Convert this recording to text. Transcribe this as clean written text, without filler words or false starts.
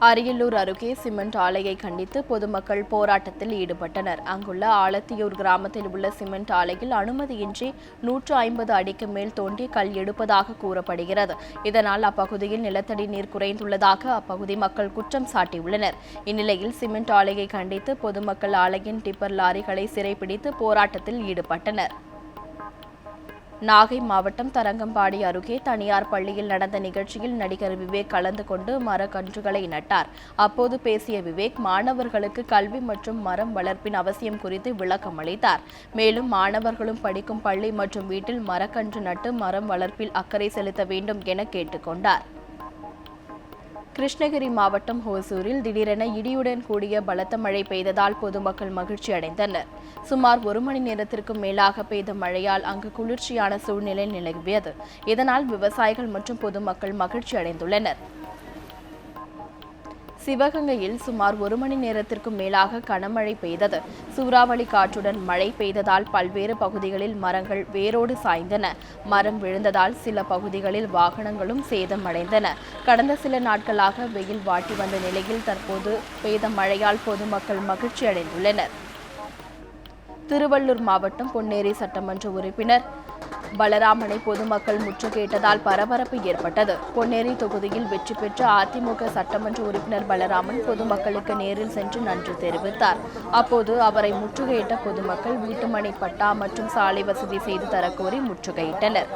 அரியலூர் அருகே சிமெண்ட் ஆலையை கண்டித்து பொதுமக்கள் போராட்டத்தில் ஈடுபட்டனர். அங்குள்ள ஆலத்தியூர் கிராமத்தில் உள்ள சிமெண்ட் ஆலையில் அனுமதியின்றி 150 அடிக்கு மேல் தோண்டி கல் எடுப்பதாக கூறப்படுகிறது. இதனால் அப்பகுதியில் நிலத்தடி நீர் குறைந்துள்ளதாக அப்பகுதி மக்கள் குற்றம் சாட்டியுள்ளனர். இந்நிலையில் சிமெண்ட் ஆலையை கண்டித்து பொதுமக்கள் ஆலையின் டிப்பர் லாரிகளை சிறைபிடித்து போராட்டத்தில் ஈடுபட்டனர். நாகை மாவட்டம் தரங்கம்பாடி அருகே தனியார் பள்ளியில் நடந்த நிகழ்ச்சியில் நடிகர் விவேக் கலந்து கொண்டு மரக்கன்றுகளை நட்டார். அப்போது பேசிய விவேக் மாணவர்களுக்கு கல்வி மற்றும் மரம் வளர்ப்பின் அவசியம் குறித்து விளக்கம் அளித்தார். மேலும் மாணவர்களும் படிக்கும் பள்ளி மற்றும் வீட்டில் மரக்கன்று நட்டு மரம் வளர்ப்பில் அக்கறை செலுத்த வேண்டும் என கேட்டுக்கொண்டார். கிருஷ்ணகிரி மாவட்டம் ஹோசூரில் திடீரென இடியுடன் கூடிய பலத்த மழை பெய்ததால் பொதுமக்கள் மகிழ்ச்சி அடைந்தனர். சுமார் 1 மணி நேரத்திற்கும் மேலாக பெய்த மழையால் அங்கு குளிர்ச்சியான சூழ்நிலை நிலவியது. இதனால் விவசாயிகள் மற்றும் பொதுமக்கள் மகிழ்ச்சி அடைந்துள்ளனர். சிவகங்கையில் சுமார் 1 மணி நேரத்திற்கும் மேலாக கனமழை பெய்தது. சூறாவளி காற்றுடன் மழை பெய்ததால் பல்வேறு பகுதிகளில் மரங்கள் வேரோடு சாய்ந்தன. மரம் விழுந்ததால் சில பகுதிகளில் வாகனங்களும் சேதமடைந்தன. கடந்த சில நாட்களாக வெயில் வாட்டி வந்த நிலையில் தற்போது பெய்த மழையால் பொதுமக்கள் மகிழ்ச்சி அடைந்துள்ளனர். திருவள்ளூர் மாவட்டம் பொன்னேரி சட்டமன்ற உறுப்பினர் பலராமனை பொதுமக்கள் முற்றுகையிட்டதால் பரபரப்பு ஏற்பட்டது. பொன்னேரி தொகுதியில் வெற்றி பெற்ற அதிமுக சட்டமன்ற உறுப்பினர் பலராமன் பொதுமக்களுக்கு நேரில் சென்று நன்றி தெரிவித்தார். அப்போது அவரை முற்றுகையிட்ட பொதுமக்கள் வீட்டுமனை பட்டா மற்றும் சாலை வசதி செய்து தரக்கோரி முற்றுகையிட்டனர்.